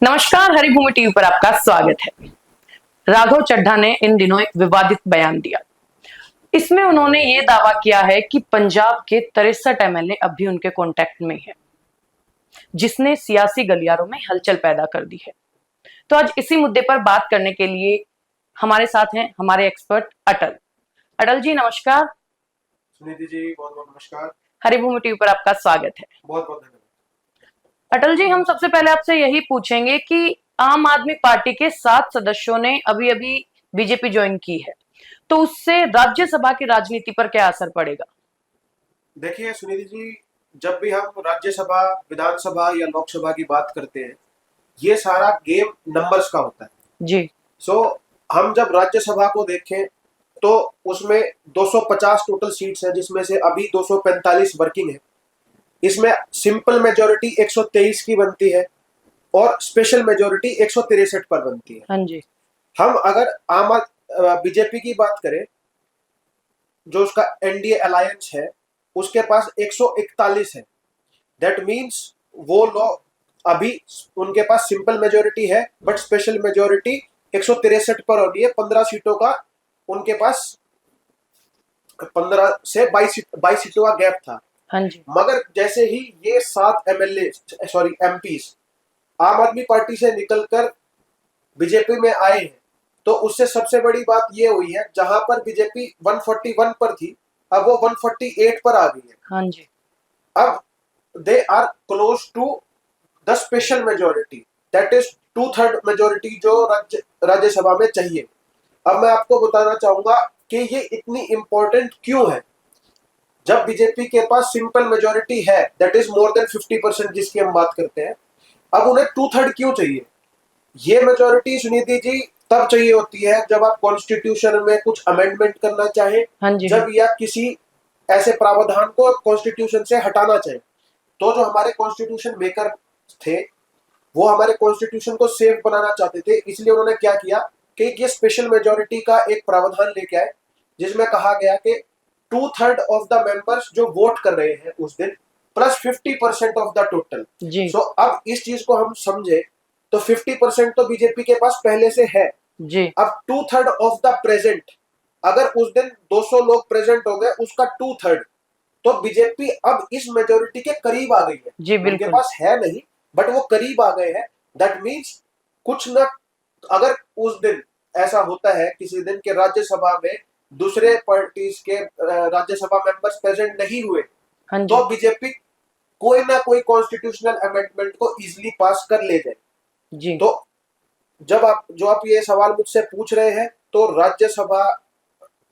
नमस्कार, हरिभूमि टीवी पर आपका स्वागत है। राघव चड्ढा ने इन दिनों एक विवादित बयान दिया। इसमें उन्होंने ये दावा किया है कि पंजाब के 63 एमएलए अब भी उनके कांटेक्ट में है, जिसने सियासी गलियारों में हलचल पैदा कर दी है। तो आज इसी मुद्दे पर बात करने के लिए हमारे साथ हैं हमारे एक्सपर्ट अटल। अटल जी नमस्कार। सुनीति जी बहुत बहुत नमस्कार। हरिभूमि टीवी पर आपका स्वागत है। बहुत बहुत धन्यवाद। अटल जी, हम सबसे पहले आपसे यही पूछेंगे कि आम आदमी पार्टी के 7 सदस्यों ने अभी अभी बीजेपी ज्वाइन की है, तो उससे राज्यसभा की राजनीति पर क्या असर पड़ेगा? देखिए सुनीति जी, जब भी हम राज्यसभा, विधानसभा या लोकसभा की बात करते हैं, ये सारा गेम नंबर्स का होता है जी। हम जब राज्यसभा को देखें तो उसमें 250 टोटल सीट्स हैं, जिसमें से अभी 245 वर्किंग है। इसमें सिंपल मेजोरिटी 123 की बनती है और स्पेशल मेजोरिटी 163 पर बनती है। हाँ जी। हम अगर बीजेपी की बात करें, जो उसका एनडीए अलायंस है, उसके पास 141 है। दैट मींस वो लोग अभी उनके पास सिंपल मेजोरिटी है, बट स्पेशल मेजोरिटी 163 पर होनी है। 15 सीटों का उनके पास 15 से 22 सीटों का गैप था। हाँ जी। मगर जैसे ही ये 7 एमपीस आम आदमी पार्टी से निकलकर बीजेपी में आए हैं, तो उससे सबसे बड़ी बात ये हुई है, जहां पर बीजेपी 141 पर थी, अब वो 148 पर आ गई है। हाँ जी। अब they are close to the special majority, that is 2/3 majority जो राज्यसभा में चाहिए। अब मैं आपको बताना चाहूंगा कि ये इतनी इंपॉर्टेंट क्यों है। जब बीजेपी के पास सिंपल मेजोरिटी है, दैट इज मोर देन 50% जिसकी हम बात करते हैं, अब उन्हें 2/3 क्यों चाहिए? ये मेजोरिटी सुनीति जी तब चाहिए होती है जब आप कॉन्स्टिट्यूशन में कुछ अमेंडमेंट करना चाहे, हाँ जी। जब या किसी ऐसे प्रावधान को कॉन्स्टिट्यूशन से हटाना चाहे। तो जो हमारे कॉन्स्टिट्यूशन मेकर थे, वो हमारे कॉन्स्टिट्यूशन को सेफ बनाना चाहते थे, इसलिए उन्होंने क्या किया कि ये स्पेशल मेजोरिटी का एक प्रावधान लेके आए, जिसमें कहा गया कि 2/3 ऑफ द मेंबर्स जो वोट कर रहे हैं उस दिन, प्लस 50% ऑफ द टोटल। जी। अब इस चीज को हम समझे तो 50% तो बीजेपी के पास पहले से है जी। अब 2/3 ऑफ द प्रेजेंट, अगर उस दिन 200 लोग प्रेजेंट हो गए, उसका 2/3, तो बीजेपी अब इस मेजोरिटी के करीब आ गई है। जी उनके बिल्कुल। पास है नहीं, बट वो करीब आ गए हैं। दैट मीन्स कुछ ना, अगर उस दिन ऐसा होता है किसी दिन के राज्यसभा में दूसरे पार्टीज के राज्यसभा मेंबर्स प्रेजेंट नहीं हुए, हाँ जी। तो बीजेपी कोई ना कोई कॉन्स्टिट्यूशनल अमेंडमेंट को इजीली पास कर ले जाए। जी। तो जब आप ये सवाल मुझसे पूछ रहे हैं, तो राज्यसभा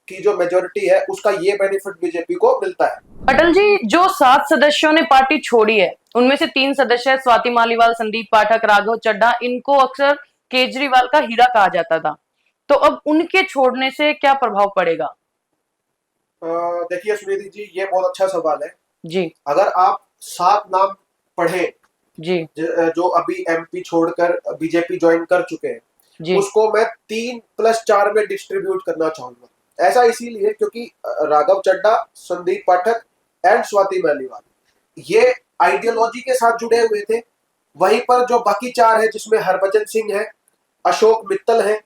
की जो मेजोरिटी है उसका ये बेनिफिट बीजेपी को मिलता है। अटल जी, जो 7 सदस्यों ने पार्टी छोड़ी है, उनमें से 3 सदस्य स्वाति मालीवाल, संदीप पाठक, राघव चड्ढा, इनको अक्सर केजरीवाल का हीरा कहा जाता था, तो अब उनके छोड़ने से क्या प्रभाव पड़ेगा? देखिए सुनीति जी, ये बहुत अच्छा सवाल है। जी। अगर आप 7 नाम पढ़े जी। जो अभी एमपी छोड़कर बीजेपी ज्वाइन कर चुके हैं, जी। उसको मैं 3+4 में डिस्ट्रीब्यूट करना चाहूंगा। ऐसा इसीलिए क्योंकि राघव चड्ढा, संदीप पाठक एंड स्वाति मालीवाल ये आइडियोलॉजी के साथ जुड़े हुए थे। वहीं पर जो बाकी 4 है, जिसमें हरभजन सिंह है, अशोक मित्तल है,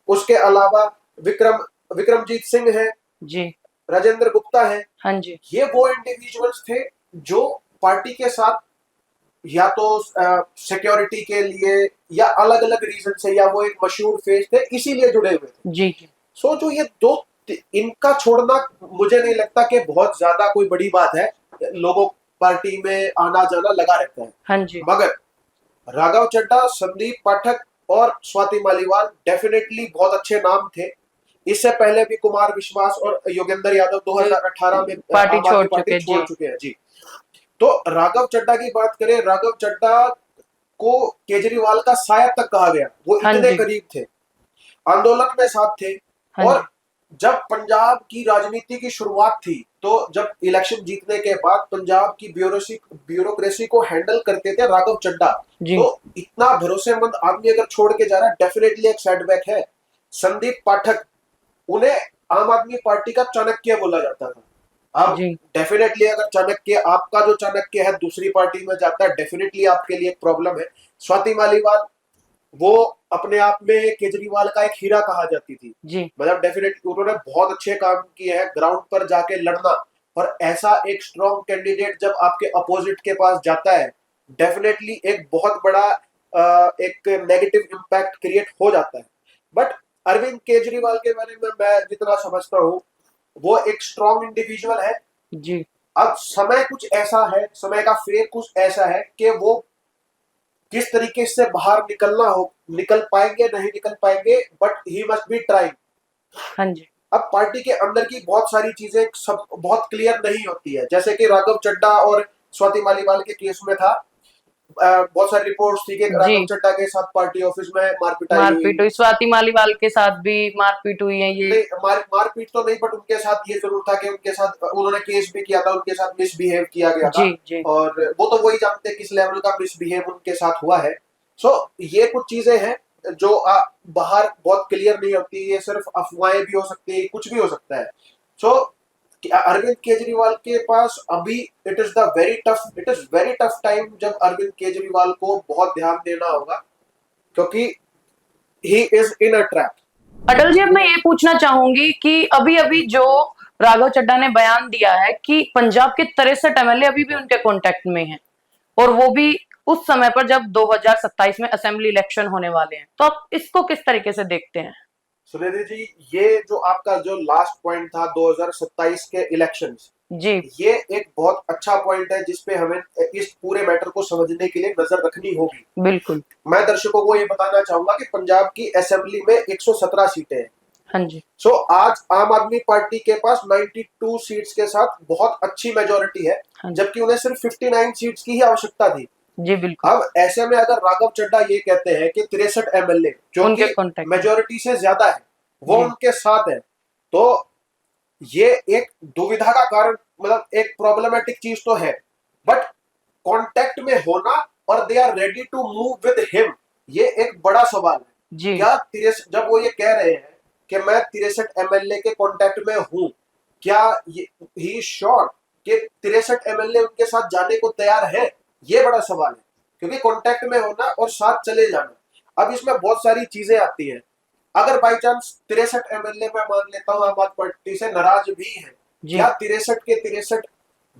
उसके अलावा विक्रमजीत सिंह है, जी। राजेंद्र गुप्ता है। हाँ जी। ये वो इंडिविजुअल्स थे जो पार्टी के साथ या तो सिक्योरिटी के लिए या अलग अलग रीजन से, या वो एक मशहूर फेस थे इसीलिए जुड़े हुए थे। जी। जो ये दो, इनका छोड़ना मुझे नहीं लगता कि बहुत ज्यादा कोई बड़ी बात है। लोगों पार्टी में आना जाना लगा रहता है। हाँ जी। मगर राघव चड्ढा, संदीप पाठक और स्वाति मालीवाल डेफिनेटली बहुत अच्छे नाम थे। इससे पहले भी कुमार विश्वास और योगेंद्र यादव 2018 में पार्टी आम आदमी पार्टी जी। छोड़ चुके हैं। जी। तो राघव चड्ढा की बात करें, राघव चड्ढा को केजरीवाल का साया तक कहा गया, वो हाँ इतने जी। करीब थे, आंदोलन में साथ थे। हाँ और जी। जब पंजाब की राजनीति की शुरुआत थी, तो जब इलेक्शन जीतने के बाद पंजाब की ब्यूरोक्रेसी को हैंडल करते थे राघव चड्ढा। जी। तो इतना भरोसेमंद आदमी अगर छोड़ के जा रहा है, डेफिनेटली एक सेटबैक है। संदीप पाठक, उन्हें आम आदमी पार्टी का चाणक्य बोला जाता था। अब जी डेफिनेटली अगर चाणक्य, आपका जो चाणक्य है दूसरी पार्टी में जाता है, डेफिनेटली आपके लिए एक प्रॉब्लम है। स्वाति मालीवाल, वो अपने आप में केजरीवाल का एक हीरा कहा जाती थी। जी मतलब डेफिनेटली उन्होंने बहुत अच्छे काम किए हैं ग्राउंड पर जाके लड़ना, और ऐसा एक स्ट्रॉन्ग कैंडिडेट जब आपके अपोजिट के पास जाता है, डेफिनेटली एक बहुत बड़ा एक नेगेटिव इम्पैक्ट क्रिएट हो जाता है। बट अरविंद केजरीवाल के बारे में मैं जितना समझता हूँ, वो एक स्ट्रॉन्ग इंडिविजुअल है। जी अब समय कुछ ऐसा है, समय का फेर कुछ ऐसा है कि वो किस तरीके से बाहर निकलना हो, निकल पाएंगे नहीं निकल पाएंगे, but he must be trying. हाँ जी अब पार्टी के अंदर की बहुत सारी चीजें सब बहुत क्लियर नहीं होती है, जैसे कि राघव चड्ढा और स्वाति मालीवाल के केस में था। बहुत सारी रिपोर्ट्स थी कि जी राघव चड्ढा के साथ पार्टी ऑफिस में मारपिटाई हुई। मारपीट हुई, स्वाति मालीवाल के साथ भी मारपीट हुई है ये। नहीं, मारपीट तो नहीं, बट उनके साथ ये जरूर था कि उनके साथ उन्होंने केस भी किया था, उनके साथ मिसबिहेव किया गया था। जी जी और वो तो वही जानते हैं किस लेवल का मिसबिहेव उनके साथ हुआ है। सो ये कुछ चीजें हैं जो बाहर बहुत क्लियर नहीं होती, ये सिर्फ अफवाहें भी हो सकती है, कुछ भी हो सकता है। सो अरविंद केजरीवाल के पास अभी it is very tough time, जब अरविंद केजरीवाल को बहुत ध्यान देना होगा, क्योंकि he is in a trap. Atal ji, अब मैं ये पूछना चाहूंगी कि अभी अभी जो राघव चड्ढा ने बयान दिया है कि पंजाब के 63 एमएलए अभी भी उनके कांटेक्ट में हैं, और वो भी उस समय पर जब 2027 में असेंबली इलेक्शन होने वाले हैं, तो आप इसको किस तरीके से देखते हैं? सुनिधि जी, ये जो आपका जो लास्ट पॉइंट था 2027 के इलेक्शंस, जी ये एक बहुत अच्छा पॉइंट है जिसपे हमें इस पूरे मैटर को समझने के लिए नजर रखनी होगी। बिल्कुल। मैं दर्शकों को ये बताना चाहूंगा कि पंजाब की असेंबली में 117 सीटें हैं। हाँ जी सो आज आम आदमी पार्टी के पास 92 सीट्स के साथ बहुत अच्छी मेजोरिटी है, हाँ जी जबकि उन्हें सिर्फ 59 सीट्स की ही आवश्यकता थी। जी बिल्कुल। अब ऐसे में अगर राघव चड्ढा ये कहते हैं कि 63 एमएलए जो उनके कि कांटेक्ट में। मेजोरिटी से ज्यादा है, वो जी उनके साथ है, तो ये एक दुविधा का कारण, मतलब एक प्रॉब्लमेटिक चीज तो है। बट कांटेक्ट में होना और they are ready to move with him, ये एक बड़ा सवाल है। जी क्या 63, जब वो ये कह रहे हैं कि मैं 63 एमएलए के कांटेक्ट में हूं, क्या ही श्योर कि 63 एमएलए उनके साथ जाने को तैयार है? ये बड़ा सवाल है, क्योंकि कांटेक्ट में होना और साथ चले जाना, अब इसमें बहुत सारी चीजें आती हैं। अगर बाई चांस 63 एमएलए मैं मान लेता हूँ आम आदमी पार्टी से नाराज भी है, जी क्या 63 के 63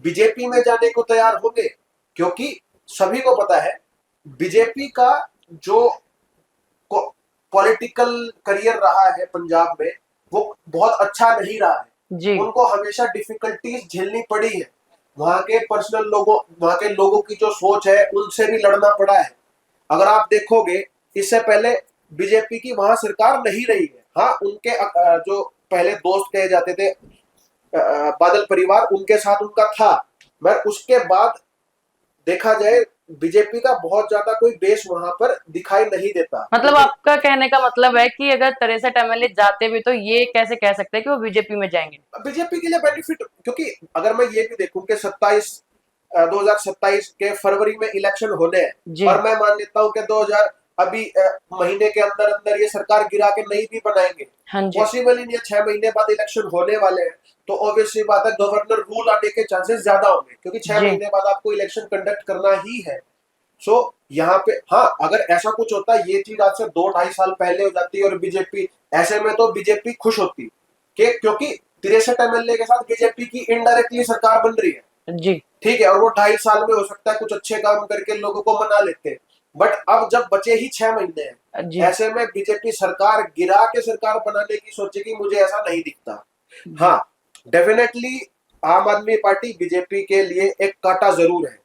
बीजेपी में जाने को तैयार होंगे? क्योंकि सभी को पता है बीजेपी का जो पॉलिटिकल करियर रहा है पंजाब में, वो बहुत अच्छा नहीं रहा है। जी उनको हमेशा डिफिकल्टीज झेलनी पड़ी है, वहां के पर्सनल लोगों, वहां के लोगों की जो सोच है उनसे भी लड़ना पड़ा है। अगर आप देखोगे, इससे पहले बीजेपी की वहां सरकार नहीं रही है। हाँ, उनके जो पहले दोस्त कहे जाते थे बादल परिवार, उनके साथ उनका था, मगर उसके बाद देखा जाए बीजेपी का बहुत ज्यादा कोई बेस वहां पर दिखाई नहीं देता। मतलब आपका कहने का मतलब है कि अगर 63 एमएलए जाते भी तो ये कैसे कह सकते हैं कि वो बीजेपी में जाएंगे? बीजेपी के लिए बेनिफिट, क्योंकि अगर मैं ये भी देखूं कि 2027 के फरवरी में इलेक्शन होने हैं, जी और मैं मान लेता हूं कि 2000 अभी महीने के अंदर अंदर ये सरकार गिरा के नहीं भी बनाएंगे, हाँ जी पॉसिबल ही नहीं है, 6 महीने बाद इलेक्शन होने वाले हैं, तो ऑब्वियसली बात है गवर्नर रूल आने के चांसेस ज्यादा होंगे, क्योंकि 6 जी महीने बाद आपको इलेक्शन कंडक्ट करना ही है। सो यहाँ पे हाँ, अगर ऐसा कुछ होता है, ये चीज आज से 2-2.5 साल पहले हो जाती है, और बीजेपी, ऐसे में तो बीजेपी खुश होती कि क्योंकि 63 एमएलए के साथ बीजेपी की इनडायरेक्टली सरकार बन रही है, जी ठीक है, और वो 2.5 साल में हो सकता है कुछ अच्छे काम करके लोगों को मना लेते। बट अब जब बचे ही 6 महीने हैं, जी ऐसे में बीजेपी सरकार गिरा के सरकार बनाने की सोचेगी, मुझे ऐसा नहीं दिखता। हाँ, डेफिनेटली आम आदमी पार्टी बीजेपी के लिए एक कांटा जरूर है,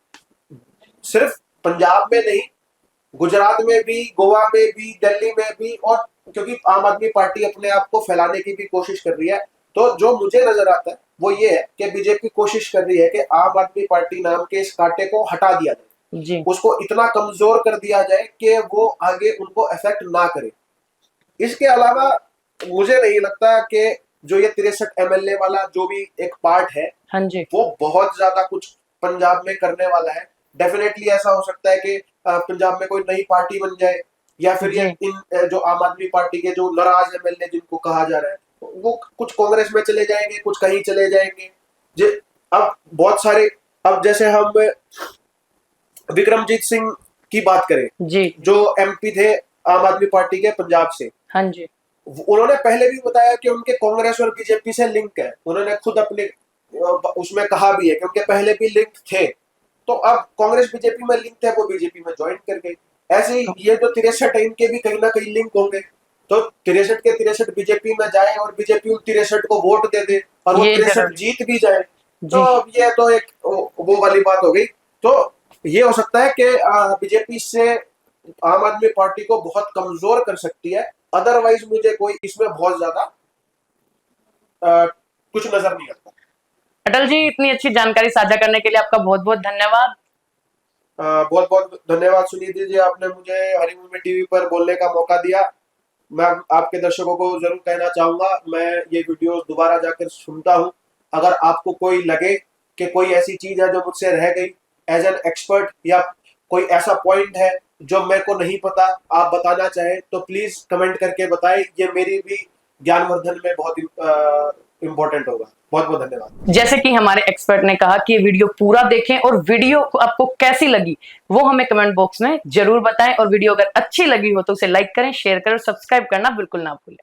सिर्फ पंजाब में नहीं, गुजरात में भी, गोवा में भी, दिल्ली में भी, और क्योंकि आम आदमी पार्टी अपने आप को फैलाने की भी कोशिश कर रही है, तो जो मुझे नजर आता है वो ये है कि बीजेपी कोशिश कर रही है कि आम आदमी पार्टी नाम के इस कांटे को हटा दिया जाए, जी उसको इतना कमजोर कर दिया जाए कि वो आगे उनको अफेक्ट ना करे। इसके अलावा मुझे नहीं लगता कि जो ये 63 एमएलए वाला जो भी एक पार्ट है, हाँ जी वो बहुत ज्यादा कुछ पंजाब में करने वाला है। डेफिनेटली ऐसा हो सकता है कि पंजाब में कोई नई पार्टी बन जाए, या फिर ये जी इन जो आम आदमी पार्टी के जो नाराज एमएलए जिनको कहा जा रहा है, वो कुछ कांग्रेस में चले जाएंगे, कुछ कहीं चले जाएंगे, अब बहुत सारे, अब जैसे हम विक्रमजीत सिंह की बात करें, जी जो एमपी थे आम आदमी पार्टी के पंजाब से, हाँ जी उन्होंने पहले भी बताया कि उनके कांग्रेस और बीजेपी से लिंक है। उन्होंने खुद अपने उसमें कहा भी है कि उनके पहले भी लिंक थे, तो अब कांग्रेस बीजेपी में लिंक थे, वो बीजेपी में ज्वाइन कर गए। ऐसे ही ये जो 63 है इनके भी कहीं ना कहीं लिंक होंगे, तो 63 के 63 बीजेपी में जाए और बीजेपी उन 63 को वोट दे दे और वो ये 63 जरूर जीत भी जाए, जी तो ये तो एक वो वाली बात हो गई। तो ये हो सकता है कि बीजेपी से आम आदमी पार्टी को बहुत कमजोर कर सकती है। अदरवाइज मुझे कोई इसमें बहुत ज्यादा कुछ नजर नहीं आता। अटल जी, इतनी अच्छी जानकारी साझा करने के लिए आपका बहुत बहुत धन्यवाद। बहुत बहुत धन्यवाद सुनीति जी, आपने मुझे हरी मूवी टीवी पर बोलने का मौका दिया। मैं आपके दर्शकों को जरूर कहना चाहूंगा, मैं ये वीडियो दोबारा जाकर सुनता हूँ। अगर आपको कोई लगे कि कोई ऐसी चीज है जो मुझसे रह गई एज एन एक्सपर्ट, या कोई ऐसा पॉइंट है जो मेरे को नहीं पता आप बताना चाहें, तो प्लीज कमेंट करके बताएं। ये मेरी भी ज्ञानवर्धन में बहुत इंपॉर्टेंट होगा। बहुत बहुत धन्यवाद। जैसे कि हमारे एक्सपर्ट ने कहा कि ये वीडियो पूरा देखें और वीडियो को आपको कैसी लगी वो हमें कमेंट बॉक्स में जरूर बताएं, और वीडियो अगर अच्छी लगी हो तो उसे लाइक करें, शेयर करें और सब्सक्राइब करना बिल्कुल ना भूलें।